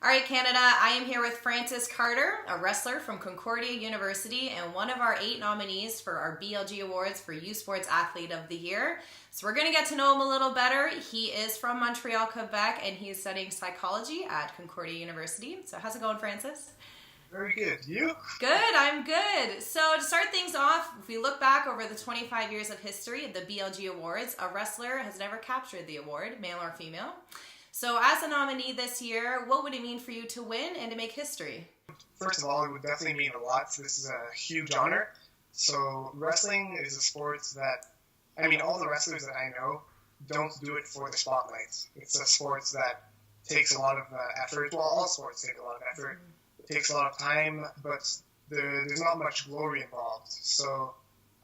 All right, Canada, I am here with Francis Carter, a wrestler from Concordia University and one of our 8 nominees for our BLG Awards for Youth Sports Athlete of the Year. So we're going to get to know him a little better. He is from Montreal, Quebec, and he is studying psychology at Concordia University. So how's it going, Francis? Very good. You? Good, I'm good. So to start things off, if we look back over the 25 years of history of the BLG Awards, a wrestler has never captured the award, male or female. So as a nominee this year, what would it mean for you to win and to make history? First of all, it would definitely mean a lot. This is a huge honor. So wrestling is a sport that, all the wrestlers that I know don't do it for the spotlight. It's a sport that takes a lot of effort. Well, all sports take a lot of effort. It takes a lot of time, but there's not much glory involved. So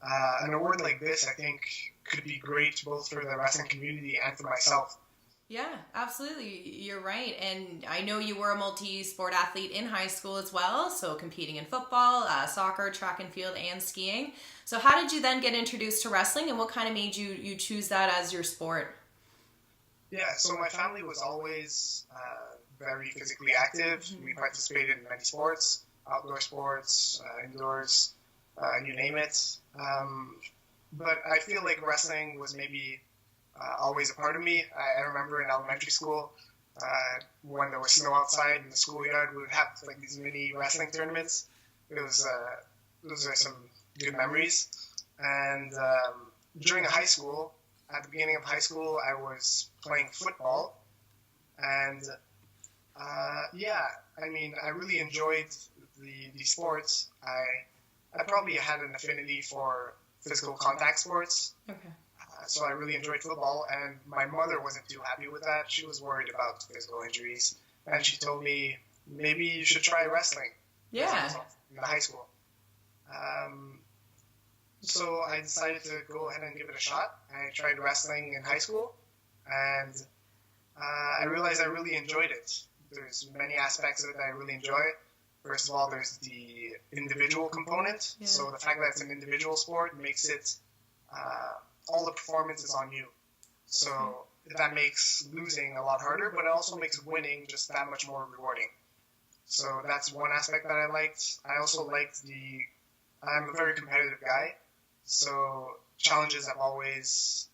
an award like this, I think, could be great both for the wrestling community and for myself. Yeah, absolutely. You're right. And I know you were a multi-sport athlete in high school as well, so competing in football, soccer, track and field, and skiing. So how did you then get introduced to wrestling, and what kind of made you choose that as your sport? Yeah, so my family was always very physically active. Mm-hmm. We participated in many sports, outdoor sports, indoors, you name it. But I feel like wrestling was maybe always a part of me. I remember in elementary school, when there was snow outside in the schoolyard, we would have like these mini wrestling tournaments. Those are some good memories. And during high school, at the beginning of high school, I was playing football. And I really enjoyed the sports. I probably had an affinity for physical contact sports. Okay. So I really enjoyed football, and my mother wasn't too happy with that. She was worried about physical injuries, and she told me, maybe you should try wrestling. Yeah. In high school. So I decided to go ahead and give it a shot. I tried wrestling in high school, and I realized I really enjoyed it. There's many aspects of it that I really enjoy. First of all, there's the individual component. Yeah. So the fact that it's an individual sport makes it all the performance is on you. So that makes losing a lot harder, but it also makes winning just that much more rewarding. So that's one aspect that I liked. I also liked I'm a very competitive guy, so challenges have always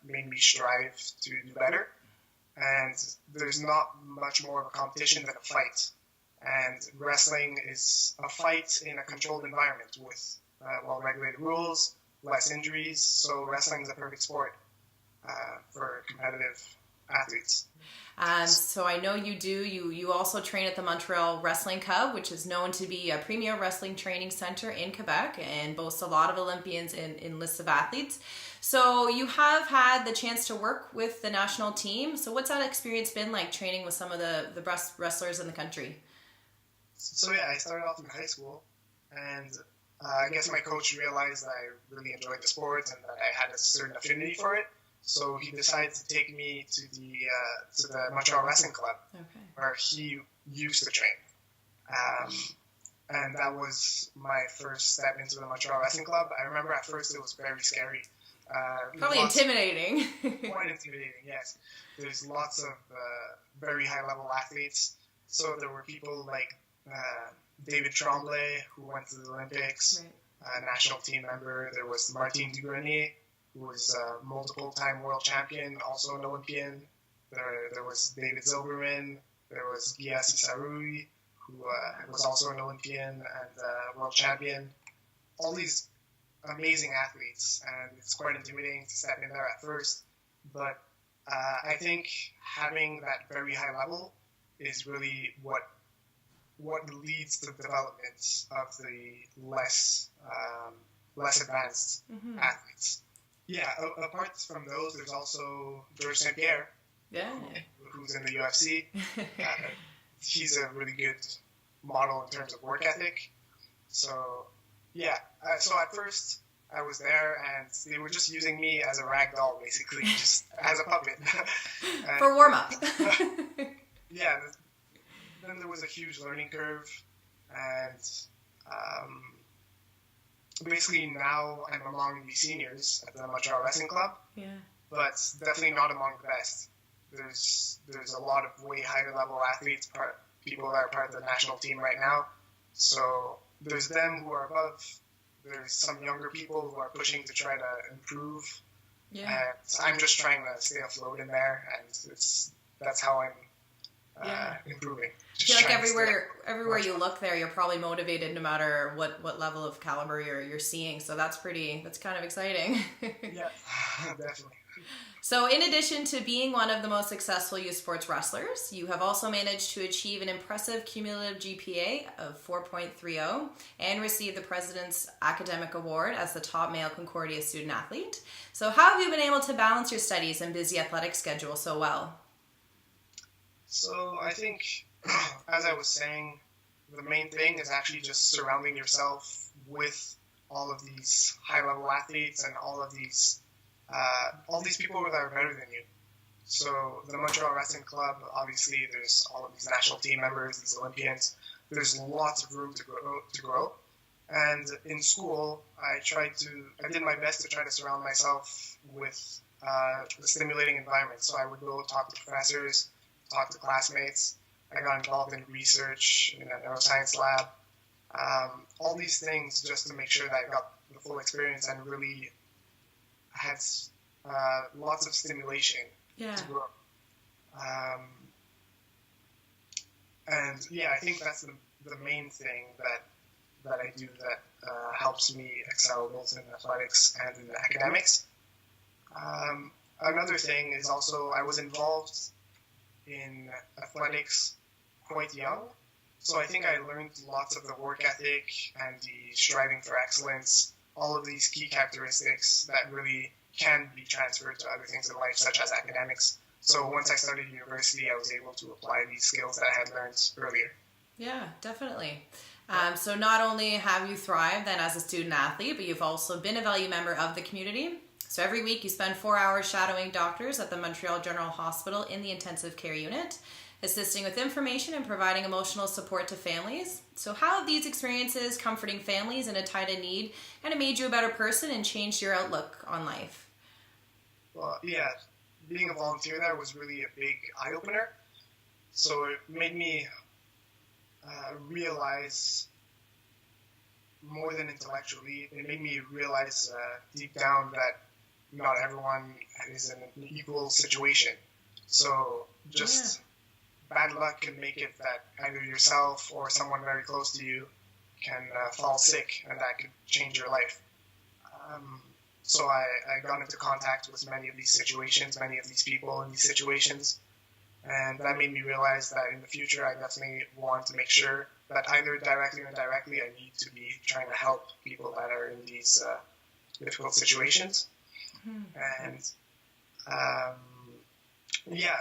made me strive to do better. And there's not much more of a competition than a fight. And wrestling is a fight in a controlled environment with well-regulated rules, less injuries, so wrestling is a perfect sport for competitive athletes. So I know you also train at the Montreal Wrestling Club, which is known to be a premier wrestling training center in Quebec and boasts a lot of Olympians in lists of athletes. So you have had the chance to work with the national team. So what's that experience been like, training with some of the best wrestlers in the country? So I started off in high school, and I guess my coach realized that I really enjoyed the sport and that I had a certain affinity for it. So he decided to take me to the Montreal Wrestling Club, where he used to train. And that was my first step into the Montreal Wrestling Club. I remember at first it was very scary. Probably intimidating. Quite intimidating, yes. There's lots of very high-level athletes. So there were people like David Tremblay, who went to the Olympics, a national team member. There was Martin Dugrenier, who was a multiple-time world champion, also an Olympian. There was David Zilberman. There was Guy Sarui, who was also an Olympian and world champion. All these amazing athletes, and it's quite intimidating to step in there at first. But I think having that very high level is really what leads to the development of the less advanced athletes. Yeah, apart from those, there's also George St. Pierre, who's in the UFC. He's a really good model in terms of work ethic. So, so at first I was there, and they were just using me as a rag doll, basically, just as a puppet. For warm-up. Then there was a huge learning curve, and basically now I'm among the seniors at the Montreal Wrestling Club, but definitely not among the best. There's a lot of way higher level athletes people that are part of the national team right now. So there's them who are above. There's some younger people who are pushing to try to improve. Yeah. And I'm just trying to stay afloat in there, and that's how I'm improving. I feel like everywhere you look there, you're probably motivated no matter what level of caliber you're seeing. So that's kind of exciting. Yeah, definitely. So in addition to being one of the most successful youth sports wrestlers, you have also managed to achieve an impressive cumulative GPA of 4.30 and receive the President's Academic Award as the top male Concordia student athlete. So how have you been able to balance your studies and busy athletic schedule so well? So I think, as I was saying, the main thing is actually just surrounding yourself with all of these high-level athletes and all these people that are better than you. So the Montreal Wrestling Club, obviously, there's all of these national team members, these Olympians. There's lots of room to grow. And in school, I did my best to try to surround myself with a stimulating environment. So I would go talk to professors, talk to classmates. I got involved in research in a neuroscience lab. All these things just to make sure that I got the full experience and really had lots of stimulation to grow. And yeah, I think that's the main thing that I do that helps me excel both in athletics and in academics. Another thing is also I was involved in athletics quite young. So I think I learned lots of the work ethic and the striving for excellence, all of these key characteristics that really can be transferred to other things in life, such as academics. So once I started university, I was able to apply these skills that I had learned earlier. Yeah, definitely. So not only have you thrived then as a student athlete, but you've also been a value member of the community. So every week you spend 4 hours shadowing doctors at the Montreal General Hospital in the intensive care unit, assisting with information and providing emotional support to families. So how have these experiences comforting families in a time of need kind of made you a better person and changed your outlook on life? Well, yeah, being a volunteer there was really a big eye-opener. So it made me realize more than intellectually, it made me realize deep down that not everyone is in an equal situation. So just bad luck can make it that either yourself or someone very close to you can fall sick, and that could change your life. So I got into contact with many of these people in these situations, and that made me realize that in the future I definitely want to make sure that either directly or indirectly I need to be trying to help people that are in these difficult situations. And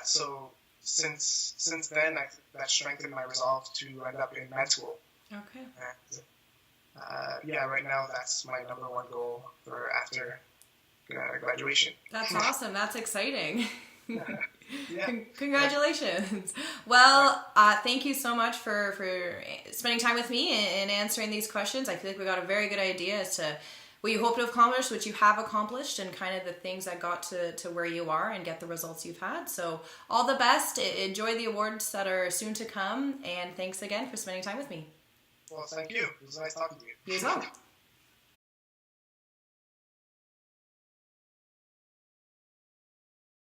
so since then that strengthened my resolve to end up in med school. Okay. And right now that's my number one goal for after graduation. That's awesome. That's exciting. Yeah. Congratulations. Well, thank you so much for spending time with me and answering these questions. I feel like we got a very good idea as to what you hope to accomplish, what you have accomplished, and kind of the things that got to where you are and get the results you've had. So all the best. Enjoy the awards that are soon to come. And thanks again for spending time with me. Well, thank you. It was nice talking to you. You as well.